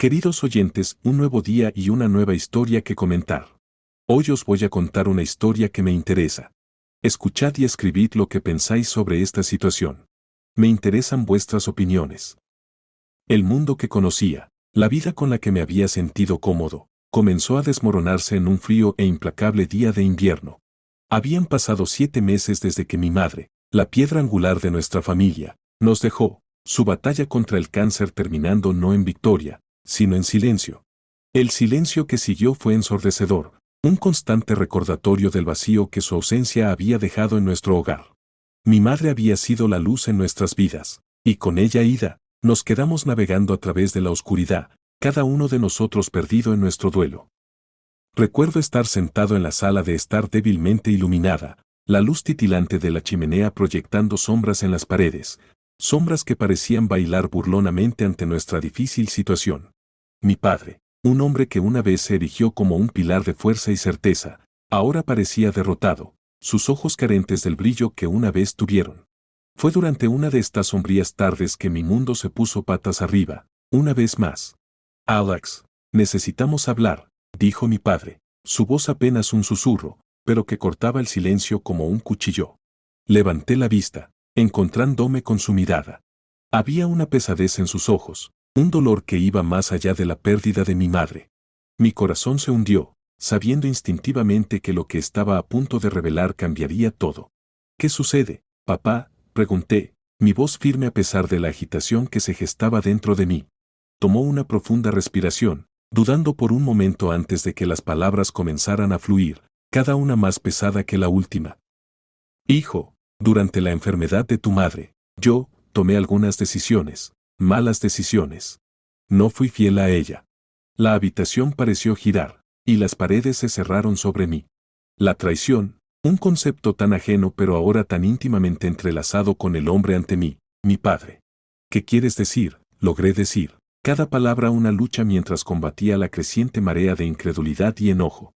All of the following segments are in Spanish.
Queridos oyentes, un nuevo día y una nueva historia que comentar. Hoy os voy a contar una historia que me interesa. Escuchad y escribid lo que pensáis sobre esta situación. Me interesan vuestras opiniones. El mundo que conocía, la vida con la que me había sentido cómodo, comenzó a desmoronarse en un frío e implacable día de invierno. Habían pasado 7 meses desde que mi madre, la piedra angular de nuestra familia, nos dejó, su batalla contra el cáncer terminando no en victoria, sino en silencio. El silencio que siguió fue ensordecedor, un constante recordatorio del vacío que su ausencia había dejado en nuestro hogar. Mi madre había sido la luz en nuestras vidas, y con ella ida, nos quedamos navegando a través de la oscuridad, cada uno de nosotros perdido en nuestro duelo. Recuerdo estar sentado en la sala de estar débilmente iluminada, la luz titilante de la chimenea proyectando sombras en las paredes, sombras que parecían bailar burlonamente ante nuestra difícil situación. Mi padre, un hombre que una vez se erigió como un pilar de fuerza y certeza, ahora parecía derrotado, sus ojos carentes del brillo que una vez tuvieron. Fue durante una de estas sombrías tardes que mi mundo se puso patas arriba, una vez más. Alex, necesitamos hablar, dijo mi padre, su voz apenas un susurro, pero que cortaba el silencio como un cuchillo. Levanté la vista, encontrándome con su mirada. Había una pesadez en sus ojos, un dolor que iba más allá de la pérdida de mi madre. Mi corazón se hundió, sabiendo instintivamente que lo que estaba a punto de revelar cambiaría todo. ¿Qué sucede, papá?, pregunté, mi voz firme a pesar de la agitación que se gestaba dentro de mí. Tomó una profunda respiración, dudando por un momento antes de que las palabras comenzaran a fluir, cada una más pesada que la última. Hijo, durante la enfermedad de tu madre, yo tomé algunas decisiones, malas decisiones. No fui fiel a ella. La habitación pareció girar, y las paredes se cerraron sobre mí. La traición, un concepto tan ajeno pero ahora tan íntimamente entrelazado con el hombre ante mí, mi padre. ¿Qué quieres decir?, logré decir, cada palabra una lucha mientras combatía la creciente marea de incredulidad y enojo.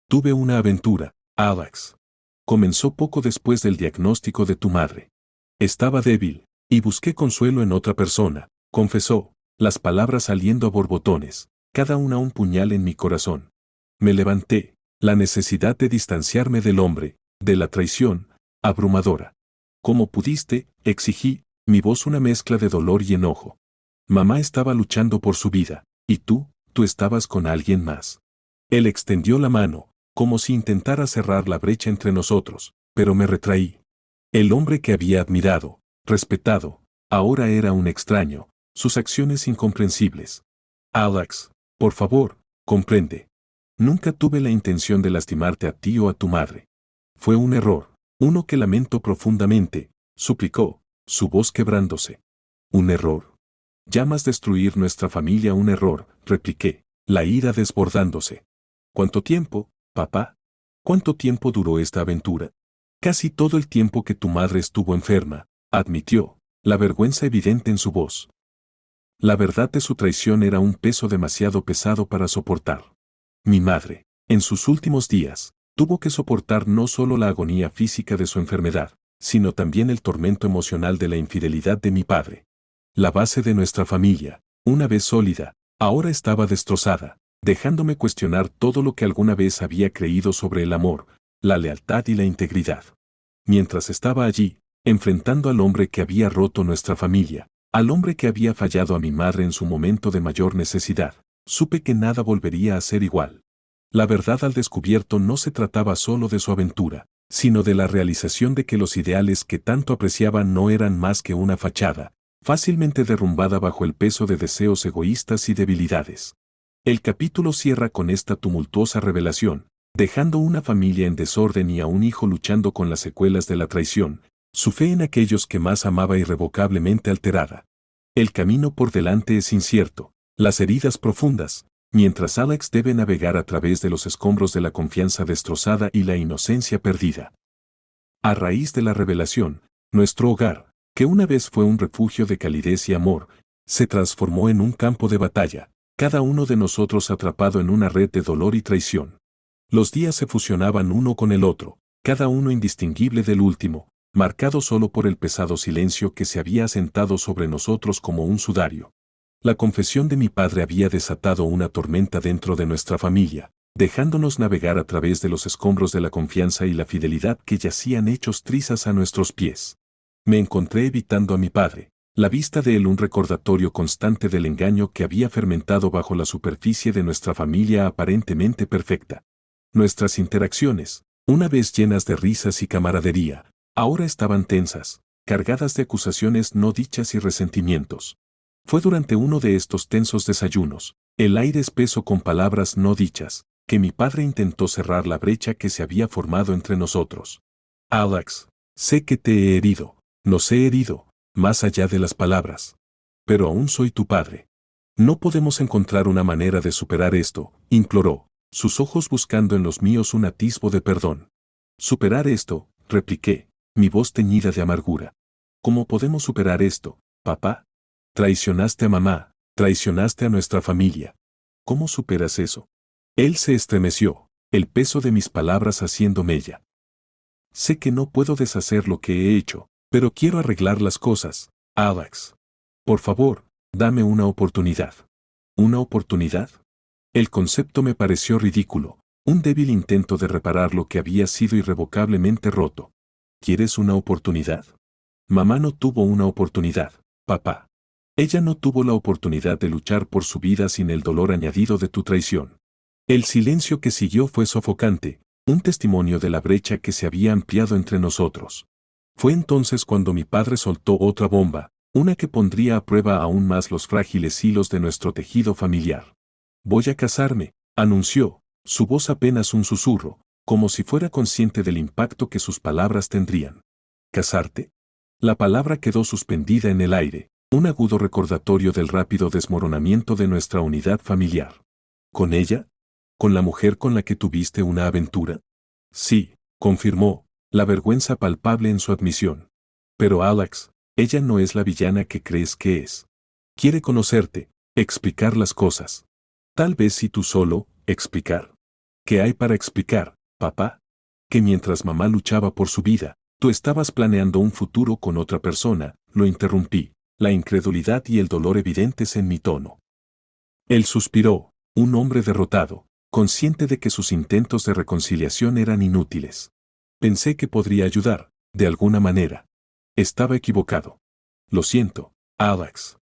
Tuve una aventura, Alex. Comenzó poco después del diagnóstico de tu madre. Estaba débil, y busqué consuelo en otra persona, confesó, las palabras saliendo a borbotones, cada una un puñal en mi corazón. Me levanté, la necesidad de distanciarme del hombre, de la traición, abrumadora. ¿Cómo pudiste?, exigí, mi voz una mezcla de dolor y enojo. Mamá estaba luchando por su vida, y tú estabas con alguien más. Él extendió la mano, como si intentara cerrar la brecha entre nosotros, pero me retraí. El hombre que había admirado, respetado, ahora era un extraño, sus acciones incomprensibles. Alex, por favor, comprende. Nunca tuve la intención de lastimarte a ti o a tu madre. Fue un error, uno que lamento profundamente, suplicó, su voz quebrándose. ¿Un error? ¿Llamas destruir nuestra familia un error?, repliqué, la ira desbordándose. ¿Cuánto tiempo, papá? ¿Cuánto tiempo duró esta aventura? Casi todo el tiempo que tu madre estuvo enferma, admitió, la vergüenza evidente en su voz. La verdad de su traición era un peso demasiado pesado para soportar. Mi madre, en sus últimos días, tuvo que soportar no solo la agonía física de su enfermedad, sino también el tormento emocional de la infidelidad de mi padre. La base de nuestra familia, una vez sólida, ahora estaba destrozada, dejándome cuestionar todo lo que alguna vez había creído sobre el amor, la lealtad y la integridad. Mientras estaba allí, enfrentando al hombre que había roto nuestra familia, al hombre que había fallado a mi madre en su momento de mayor necesidad, supe que nada volvería a ser igual. La verdad al descubierto no se trataba solo de su aventura, sino de la realización de que los ideales que tanto apreciaba no eran más que una fachada, fácilmente derrumbada bajo el peso de deseos egoístas y debilidades. El capítulo cierra con esta tumultuosa revelación, dejando una familia en desorden y a un hijo luchando con las secuelas de la traición, su fe en aquellos que más amaba irrevocablemente alterada. El camino por delante es incierto, las heridas profundas, mientras Alex debe navegar a través de los escombros de la confianza destrozada y la inocencia perdida. A raíz de la revelación, nuestro hogar, que una vez fue un refugio de calidez y amor, se transformó en un campo de batalla, cada uno de nosotros atrapado en una red de dolor y traición. Los días se fusionaban uno con el otro, cada uno indistinguible del último, marcado solo por el pesado silencio que se había asentado sobre nosotros como un sudario. La confesión de mi padre había desatado una tormenta dentro de nuestra familia, dejándonos navegar a través de los escombros de la confianza y la fidelidad que yacían hechos trizas a nuestros pies. Me encontré evitando a mi padre, la vista de él un recordatorio constante del engaño que había fermentado bajo la superficie de nuestra familia aparentemente perfecta. Nuestras interacciones, una vez llenas de risas y camaradería, ahora estaban tensas, cargadas de acusaciones no dichas y resentimientos. Fue durante uno de estos tensos desayunos, el aire espeso con palabras no dichas, que mi padre intentó cerrar la brecha que se había formado entre nosotros. Alex, sé que te he herido, nos he herido, más allá de las palabras. Pero aún soy tu padre. No podemos encontrar una manera de superar esto, imploró, sus ojos buscando en los míos un atisbo de perdón. Superar esto, repliqué, mi voz teñida de amargura. ¿Cómo podemos superar esto, papá? Traicionaste a mamá, traicionaste a nuestra familia. ¿Cómo superas eso? Él se estremeció, el peso de mis palabras haciendo mella. Sé que no puedo deshacer lo que he hecho, pero quiero arreglar las cosas, Alex. Por favor, dame una oportunidad. ¿Una oportunidad? El concepto me pareció ridículo, un débil intento de reparar lo que había sido irrevocablemente roto. ¿Quieres una oportunidad? Mamá no tuvo una oportunidad, papá. Ella no tuvo la oportunidad de luchar por su vida sin el dolor añadido de tu traición. El silencio que siguió fue sofocante, un testimonio de la brecha que se había ampliado entre nosotros. Fue entonces cuando mi padre soltó otra bomba, una que pondría a prueba aún más los frágiles hilos de nuestro tejido familiar. Voy a casarme, anunció, su voz apenas un susurro, como si fuera consciente del impacto que sus palabras tendrían. ¿Casarte? La palabra quedó suspendida en el aire, un agudo recordatorio del rápido desmoronamiento de nuestra unidad familiar. ¿Con ella? ¿Con la mujer con la que tuviste una aventura? Sí, confirmó, la vergüenza palpable en su admisión. Pero Alex, ella no es la villana que crees que es. Quiere conocerte, explicar las cosas. Tal vez si tú solo, explicar. ¿Qué hay para explicar, papá? Que mientras mamá luchaba por su vida, tú estabas planeando un futuro con otra persona, lo interrumpí, la incredulidad y el dolor evidentes en mi tono. Él suspiró, un hombre derrotado, consciente de que sus intentos de reconciliación eran inútiles. Pensé que podría ayudar, de alguna manera. Estaba equivocado. Lo siento, Alex.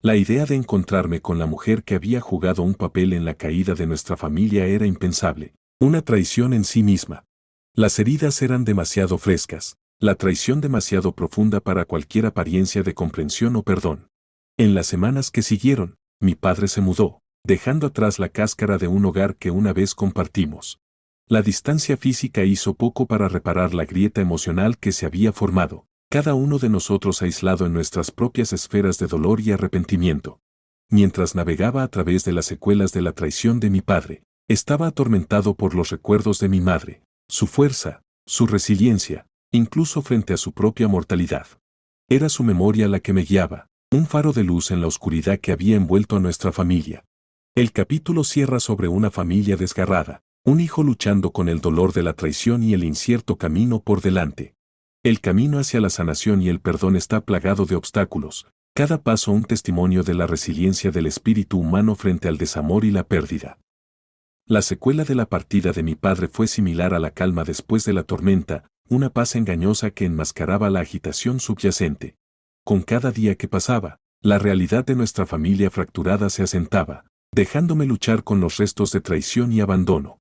La idea de encontrarme con la mujer que había jugado un papel en la caída de nuestra familia era impensable, una traición en sí misma. Las heridas eran demasiado frescas, la traición demasiado profunda para cualquier apariencia de comprensión o perdón. En las semanas que siguieron, mi padre se mudó, dejando atrás la cáscara de un hogar que una vez compartimos. La distancia física hizo poco para reparar la grieta emocional que se había formado, cada uno de nosotros aislado en nuestras propias esferas de dolor y arrepentimiento. Mientras navegaba a través de las secuelas de la traición de mi padre, estaba atormentado por los recuerdos de mi madre, su fuerza, su resiliencia, incluso frente a su propia mortalidad. Era su memoria la que me guiaba, un faro de luz en la oscuridad que había envuelto a nuestra familia. El capítulo cierra sobre una familia desgarrada, un hijo luchando con el dolor de la traición y el incierto camino por delante. El camino hacia la sanación y el perdón está plagado de obstáculos, cada paso un testimonio de la resiliencia del espíritu humano frente al desamor y la pérdida. La secuela de la partida de mi padre fue similar a la calma después de la tormenta, una paz engañosa que enmascaraba la agitación subyacente. Con cada día que pasaba, la realidad de nuestra familia fracturada se asentaba, dejándome luchar con los restos de traición y abandono.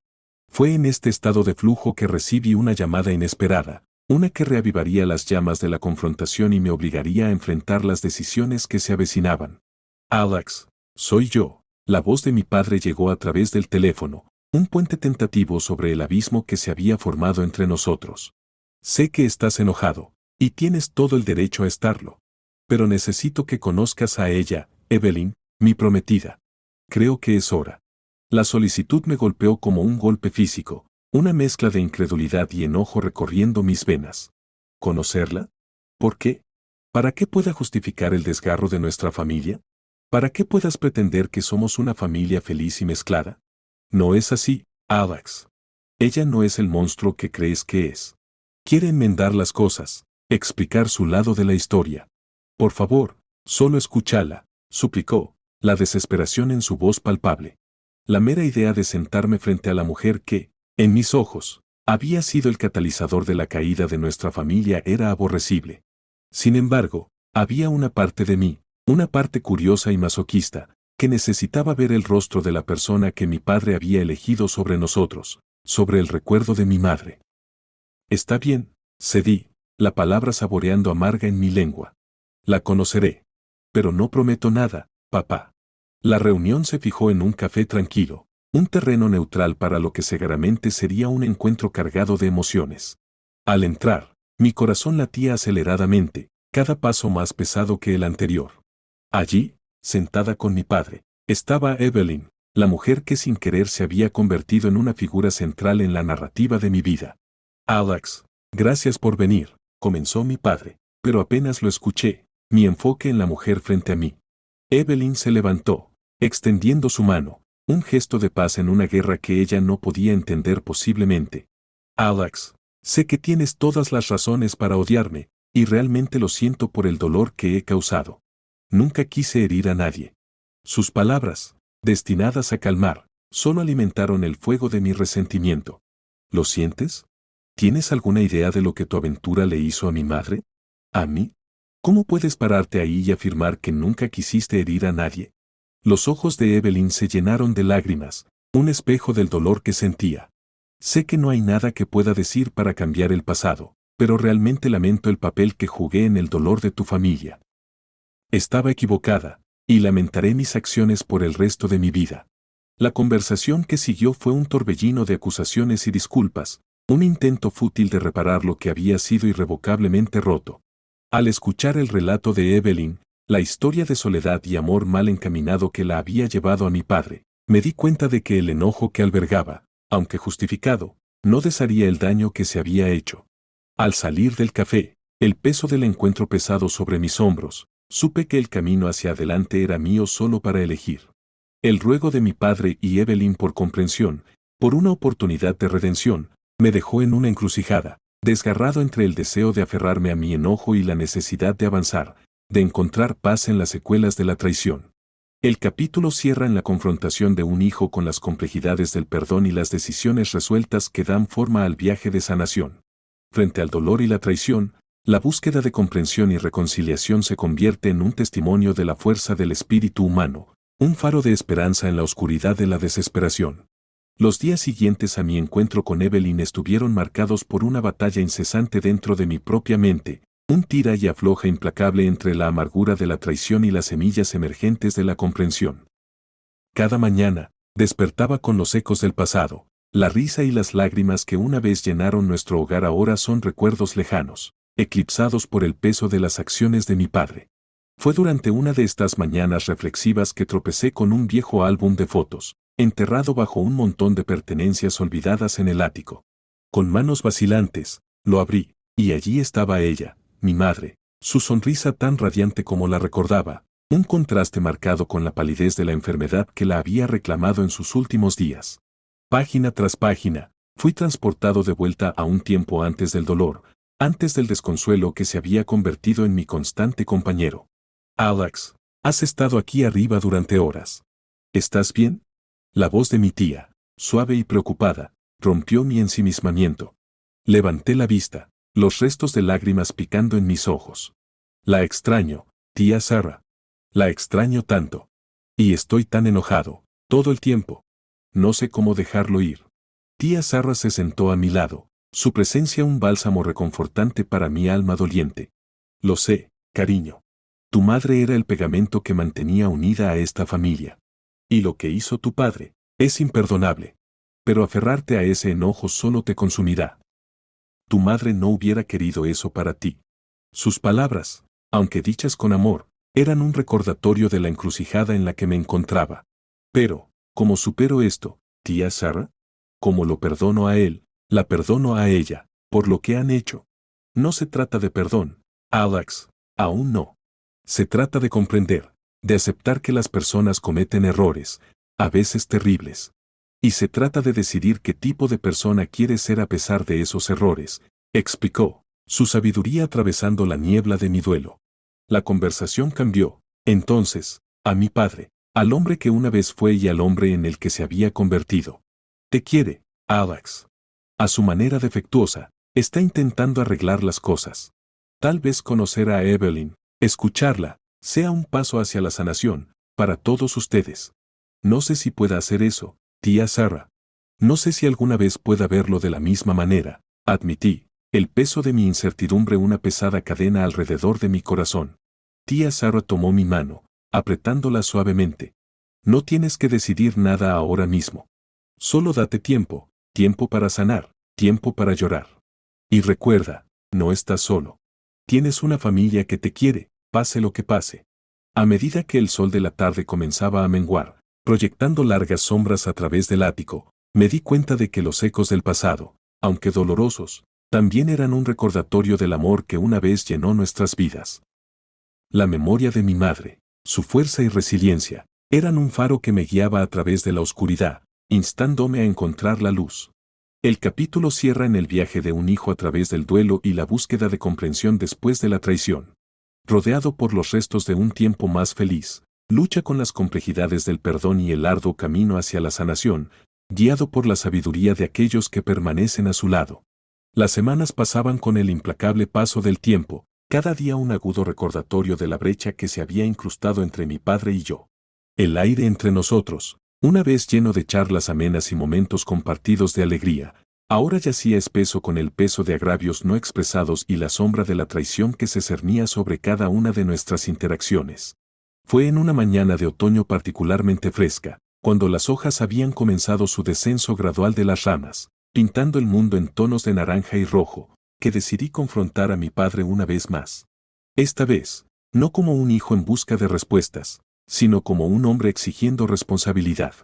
Fue en este estado de flujo que recibí una llamada inesperada, una que reavivaría las llamas de la confrontación y me obligaría a enfrentar las decisiones que se avecinaban. Alex, soy yo. La voz de mi padre llegó a través del teléfono, un puente tentativo sobre el abismo que se había formado entre nosotros. Sé que estás enojado, y tienes todo el derecho a estarlo. Pero necesito que conozcas a ella, Evelyn, mi prometida. Creo que es hora. La solicitud me golpeó como un golpe físico, una mezcla de incredulidad y enojo recorriendo mis venas. ¿Conocerla? ¿Por qué? ¿Para qué pueda justificar el desgarro de nuestra familia? ¿Para qué puedas pretender que somos una familia feliz y mezclada? No es así, Alex. Ella no es el monstruo que crees que es. Quiere enmendar las cosas, explicar su lado de la historia. Por favor, solo escúchala, suplicó, la desesperación en su voz palpable. La mera idea de sentarme frente a la mujer que, en mis ojos, había sido el catalizador de la caída de nuestra familia era aborrecible. Sin embargo, había una parte de mí, una parte curiosa y masoquista, que necesitaba ver el rostro de la persona que mi padre había elegido sobre nosotros, sobre el recuerdo de mi madre. Está bien, cedí, la palabra saboreando amarga en mi lengua. La conoceré. Pero no prometo nada, papá. La reunión se fijó en un café tranquilo, un terreno neutral para lo que seguramente sería un encuentro cargado de emociones. Al entrar, mi corazón latía aceleradamente, cada paso más pesado que el anterior. Allí, sentada con mi padre, estaba Evelyn, la mujer que sin querer se había convertido en una figura central en la narrativa de mi vida. Alex, gracias por venir, comenzó mi padre, pero apenas lo escuché, mi enfoque en la mujer frente a mí. Evelyn se levantó, extendiendo su mano, un gesto de paz en una guerra que ella no podía entender posiblemente. Alex, sé que tienes todas las razones para odiarme, y realmente lo siento por el dolor que he causado. Nunca quise herir a nadie. Sus palabras, destinadas a calmar, solo alimentaron el fuego de mi resentimiento. ¿Lo sientes? ¿Tienes alguna idea de lo que tu aventura le hizo a mi madre? ¿A mí? ¿Cómo puedes pararte ahí y afirmar que nunca quisiste herir a nadie? Los ojos de Evelyn se llenaron de lágrimas, un espejo del dolor que sentía. Sé que no hay nada que pueda decir para cambiar el pasado, pero realmente lamento el papel que jugué en el dolor de tu familia. Estaba equivocada, y lamentaré mis acciones por el resto de mi vida. La conversación que siguió fue un torbellino de acusaciones y disculpas, un intento fútil de reparar lo que había sido irrevocablemente roto. Al escuchar el relato de Evelyn, la historia de soledad y amor mal encaminado que la había llevado a mi padre, me di cuenta de que el enojo que albergaba, aunque justificado, no desharía el daño que se había hecho. Al salir del café, el peso del encuentro pesado sobre mis hombros, supe que el camino hacia adelante era mío solo para elegir. El ruego de mi padre y Evelyn por comprensión, por una oportunidad de redención, me dejó en una encrucijada, desgarrado entre el deseo de aferrarme a mi enojo y la necesidad de avanzar, de encontrar paz en las secuelas de la traición. El capítulo cierra en la confrontación de un hijo con las complejidades del perdón y las decisiones resueltas que dan forma al viaje de sanación. Frente al dolor y la traición, la búsqueda de comprensión y reconciliación se convierte en un testimonio de la fuerza del espíritu humano, un faro de esperanza en la oscuridad de la desesperación. Los días siguientes a mi encuentro con Evelyn estuvieron marcados por una batalla incesante dentro de mi propia mente, un tira y afloja implacable entre la amargura de la traición y las semillas emergentes de la comprensión. Cada mañana, despertaba con los ecos del pasado, la risa y las lágrimas que una vez llenaron nuestro hogar ahora son recuerdos lejanos, eclipsados por el peso de las acciones de mi padre. Fue durante una de estas mañanas reflexivas que tropecé con un viejo álbum de fotos, enterrado bajo un montón de pertenencias olvidadas en el ático. Con manos vacilantes, lo abrí, y allí estaba ella, mi madre, su sonrisa tan radiante como la recordaba, un contraste marcado con la palidez de la enfermedad que la había reclamado en sus últimos días. Página tras página, fui transportado de vuelta a un tiempo antes del dolor, antes del desconsuelo que se había convertido en mi constante compañero. Alex, has estado aquí arriba durante horas. ¿Estás bien? La voz de mi tía, suave y preocupada, rompió mi ensimismamiento. Levanté la vista, los restos de lágrimas picando en mis ojos. La extraño, tía Sarah. La extraño tanto. Y estoy tan enojado, todo el tiempo. No sé cómo dejarlo ir. Tía Sarah se sentó a mi lado, su presencia un bálsamo reconfortante para mi alma doliente. Lo sé, cariño. Tu madre era el pegamento que mantenía unida a esta familia. Y lo que hizo tu padre es imperdonable. Pero aferrarte a ese enojo solo te consumirá. Tu madre no hubiera querido eso para ti. Sus palabras, aunque dichas con amor, eran un recordatorio de la encrucijada en la que me encontraba. Pero, ¿cómo supero esto, tía Sarah? ¿Cómo lo perdono a él, la perdono a ella, por lo que han hecho? No se trata de perdón, Alex, aún no. Se trata de comprender, de aceptar que las personas cometen errores, a veces terribles. Y se trata de decidir qué tipo de persona quieres ser a pesar de esos errores, explicó, su sabiduría atravesando la niebla de mi duelo. La conversación cambió, entonces, a mi padre, al hombre que una vez fue y al hombre en el que se había convertido. Te quiere, Alex. A su manera defectuosa, está intentando arreglar las cosas. Tal vez conocer a Evelyn, escucharla, sea un paso hacia la sanación, para todos ustedes. No sé si pueda hacer eso, tía Sarah. No sé si alguna vez pueda verlo de la misma manera, admití, el peso de mi incertidumbre una pesada cadena alrededor de mi corazón. Tía Sarah tomó mi mano, apretándola suavemente. No tienes que decidir nada ahora mismo. Solo date tiempo, tiempo para sanar, tiempo para llorar. Y recuerda, no estás solo. Tienes una familia que te quiere, pase lo que pase. A medida que el sol de la tarde comenzaba a menguar, proyectando largas sombras a través del ático, me di cuenta de que los ecos del pasado, aunque dolorosos, también eran un recordatorio del amor que una vez llenó nuestras vidas. La memoria de mi madre, su fuerza y resiliencia, eran un faro que me guiaba a través de la oscuridad, instándome a encontrar la luz. El capítulo cierra en el viaje de un hijo a través del duelo y la búsqueda de comprensión después de la traición. Rodeado por los restos de un tiempo más feliz, lucha con las complejidades del perdón y el arduo camino hacia la sanación, guiado por la sabiduría de aquellos que permanecen a su lado. Las semanas pasaban con el implacable paso del tiempo, cada día un agudo recordatorio de la brecha que se había incrustado entre mi padre y yo. El aire entre nosotros, una vez lleno de charlas amenas y momentos compartidos de alegría, ahora yacía espeso con el peso de agravios no expresados y la sombra de la traición que se cernía sobre cada una de nuestras interacciones. Fue en una mañana de otoño particularmente fresca, cuando las hojas habían comenzado su descenso gradual de las ramas, pintando el mundo en tonos de naranja y rojo, que decidí confrontar a mi padre una vez más. Esta vez, no como un hijo en busca de respuestas, sino como un hombre exigiendo responsabilidad.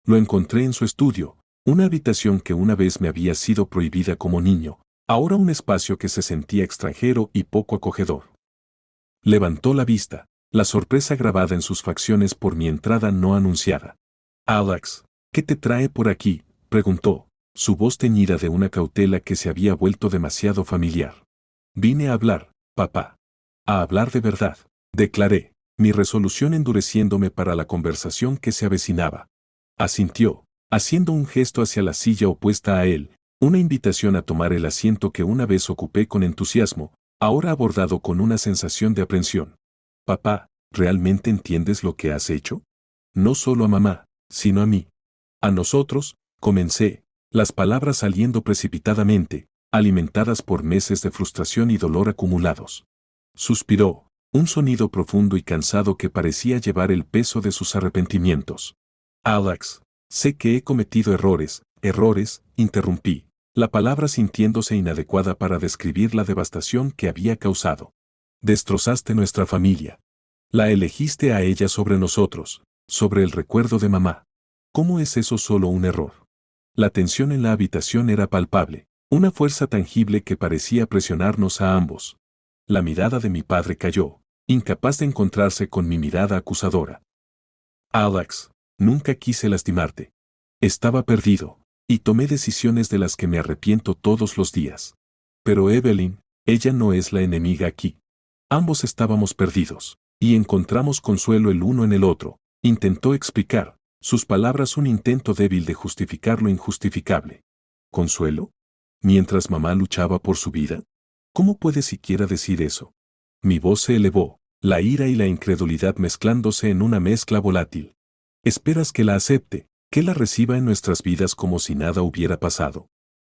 Lo encontré en su estudio, una habitación que una vez me había sido prohibida como niño, ahora un espacio que se sentía extranjero y poco acogedor. Levantó la vista, la sorpresa grabada en sus facciones por mi entrada no anunciada. «Alex, ¿qué te trae por aquí?», preguntó, su voz teñida de una cautela que se había vuelto demasiado familiar. «Vine a hablar, papá. A hablar de verdad», declaré, mi resolución endureciéndome para la conversación que se avecinaba. Asintió, haciendo un gesto hacia la silla opuesta a él, una invitación a tomar el asiento que una vez ocupé con entusiasmo, ahora abordado con una sensación de aprensión. «Papá, ¿realmente entiendes lo que has hecho? No solo a mamá, sino a mí. A nosotros», comencé, las palabras saliendo precipitadamente, alimentadas por meses de frustración y dolor acumulados. Suspiró, un sonido profundo y cansado que parecía llevar el peso de sus arrepentimientos. «Alex, sé que he cometido errores», interrumpí, la palabra sintiéndose inadecuada para describir la devastación que había causado. «Destrozaste nuestra familia. La elegiste a ella sobre nosotros, sobre el recuerdo de mamá. ¿Cómo es eso solo un error?». La tensión en la habitación era palpable, una fuerza tangible que parecía presionarnos a ambos. La mirada de mi padre cayó, incapaz de encontrarse con mi mirada acusadora. «Alex, nunca quise lastimarte. Estaba perdido, y tomé decisiones de las que me arrepiento todos los días. Pero Evelyn, ella no es la enemiga aquí. Ambos estábamos perdidos, y encontramos consuelo el uno en el otro», intentó explicar, sus palabras un intento débil de justificar lo injustificable. ¿Consuelo? ¿Mientras mamá luchaba por su vida? ¿Cómo puede siquiera decir eso? Mi voz se elevó, la ira y la incredulidad mezclándose en una mezcla volátil. ¿Esperas que la acepte, que la reciba en nuestras vidas como si nada hubiera pasado?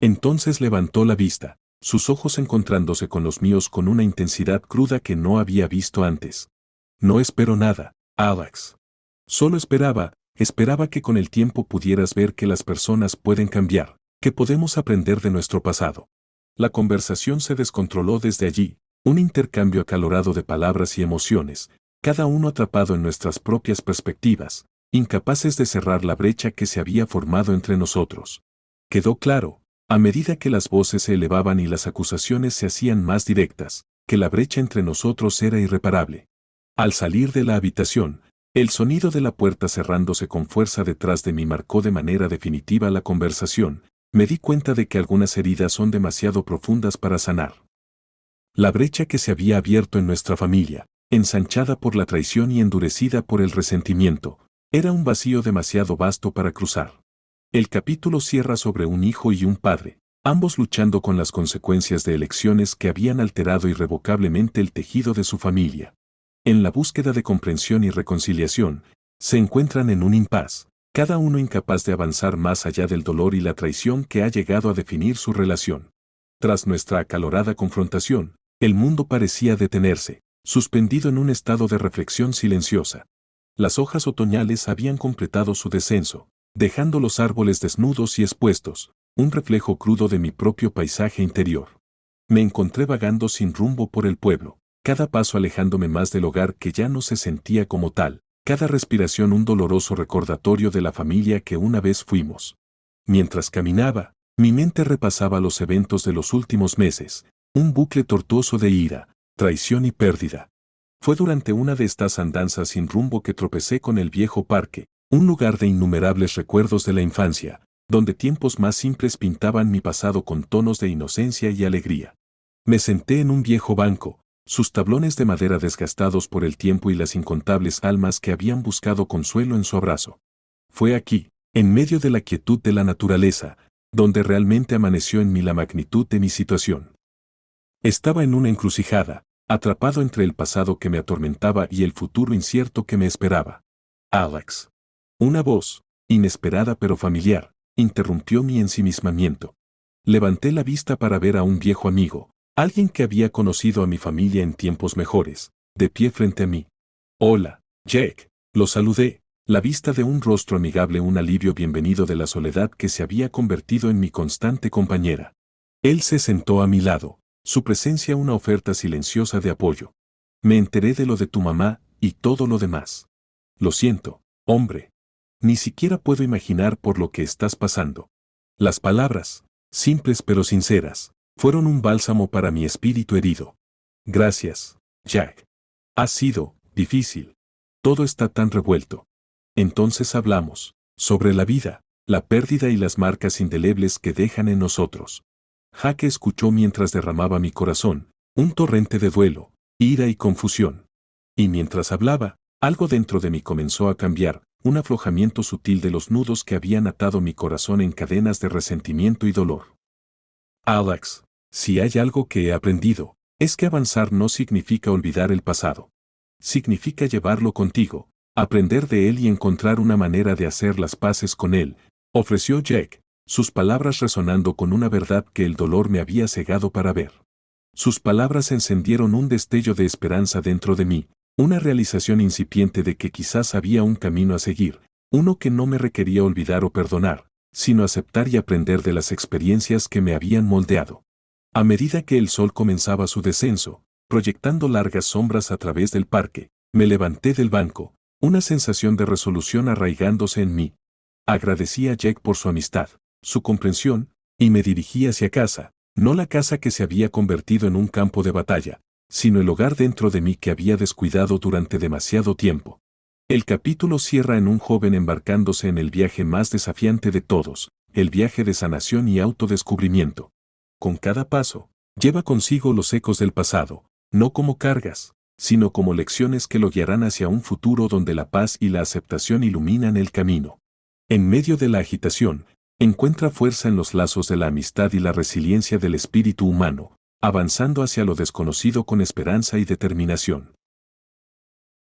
Entonces levantó la vista, sus ojos encontrándose con los míos con una intensidad cruda que no había visto antes. «No espero nada, Alex. Solo esperaba que con el tiempo pudieras ver que las personas pueden cambiar, que podemos aprender de nuestro pasado». La conversación se descontroló desde allí, un intercambio acalorado de palabras y emociones, cada uno atrapado en nuestras propias perspectivas, incapaces de cerrar la brecha que se había formado entre nosotros. Quedó claro, a medida que las voces se elevaban y las acusaciones se hacían más directas, que la brecha entre nosotros era irreparable. Al salir de la habitación, el sonido de la puerta cerrándose con fuerza detrás de mí marcó de manera definitiva la conversación. Me di cuenta de que algunas heridas son demasiado profundas para sanar. La brecha que se había abierto en nuestra familia, ensanchada por la traición y endurecida por el resentimiento, Era un vacío demasiado vasto para cruzar. El capítulo cierra sobre un hijo y un padre, ambos luchando con las consecuencias de elecciones que habían alterado irrevocablemente el tejido de su familia. En la búsqueda de comprensión y reconciliación, se encuentran en un impas, cada uno incapaz de avanzar más allá del dolor y la traición que ha llegado a definir su relación. Tras nuestra acalorada confrontación, el mundo parecía detenerse, suspendido en un estado de reflexión silenciosa. Las hojas otoñales habían completado su descenso, dejando los árboles desnudos y expuestos, un reflejo crudo de mi propio paisaje interior. Me encontré vagando sin rumbo por el pueblo, cada paso alejándome más del hogar que ya no se sentía como tal, cada respiración un doloroso recordatorio de la familia que una vez fuimos. Mientras caminaba, mi mente repasaba los eventos de los últimos meses, un bucle tortuoso de ira, traición y pérdida. Fue durante una de estas andanzas sin rumbo que tropecé con el viejo parque, un lugar de innumerables recuerdos de la infancia, donde tiempos más simples pintaban mi pasado con tonos de inocencia y alegría. Me senté en un viejo banco, sus tablones de madera desgastados por el tiempo y las incontables almas que habían buscado consuelo en su abrazo. Fue aquí, en medio de la quietud de la naturaleza, donde realmente amaneció en mí la magnitud de mi situación. Estaba en una encrucijada, atrapado entre el pasado que me atormentaba y el futuro incierto que me esperaba. Alex. Una voz, inesperada pero familiar, interrumpió mi ensimismamiento. Levanté la vista para ver a un viejo amigo, alguien que había conocido a mi familia en tiempos mejores, de pie frente a mí. Hola, Jack, lo saludé, la vista de un rostro amigable un alivio bienvenido de la soledad que se había convertido en mi constante compañera. Él se sentó a mi lado, su presencia una oferta silenciosa de apoyo. Me enteré de lo de tu mamá y todo lo demás. Lo siento, hombre. Ni siquiera puedo imaginar por lo que estás pasando. Las palabras, simples pero sinceras, fueron un bálsamo para mi espíritu herido. Gracias, Jack. Ha sido difícil. Todo está tan revuelto. Entonces hablamos sobre la vida, la pérdida y las marcas indelebles que dejan en nosotros. Jack escuchó mientras derramaba mi corazón, un torrente de duelo, ira y confusión. Y mientras hablaba, algo dentro de mí comenzó a cambiar, un aflojamiento sutil de los nudos que habían atado mi corazón en cadenas de resentimiento y dolor. Alex, si hay algo que he aprendido, es que avanzar no significa olvidar el pasado. Significa llevarlo contigo, aprender de él y encontrar una manera de hacer las paces con él, ofreció Jack, sus palabras resonando con una verdad que el dolor me había cegado para ver. Sus palabras encendieron un destello de esperanza dentro de mí, una realización incipiente de que quizás había un camino a seguir, uno que no me requería olvidar o perdonar, sino aceptar y aprender de las experiencias que me habían moldeado. A medida que el sol comenzaba su descenso, proyectando largas sombras a través del parque, me levanté del banco, una sensación de resolución arraigándose en mí. Agradecí a Jack por su amistad, su comprensión, y me dirigí hacia casa, no la casa que se había convertido en un campo de batalla, sino el hogar dentro de mí que había descuidado durante demasiado tiempo. El capítulo cierra en un joven embarcándose en el viaje más desafiante de todos, el viaje de sanación y autodescubrimiento. Con cada paso, lleva consigo los ecos del pasado, no como cargas, sino como lecciones que lo guiarán hacia un futuro donde la paz y la aceptación iluminan el camino. En medio de la agitación, encuentra fuerza en los lazos de la amistad y la resiliencia del espíritu humano, avanzando hacia lo desconocido con esperanza y determinación.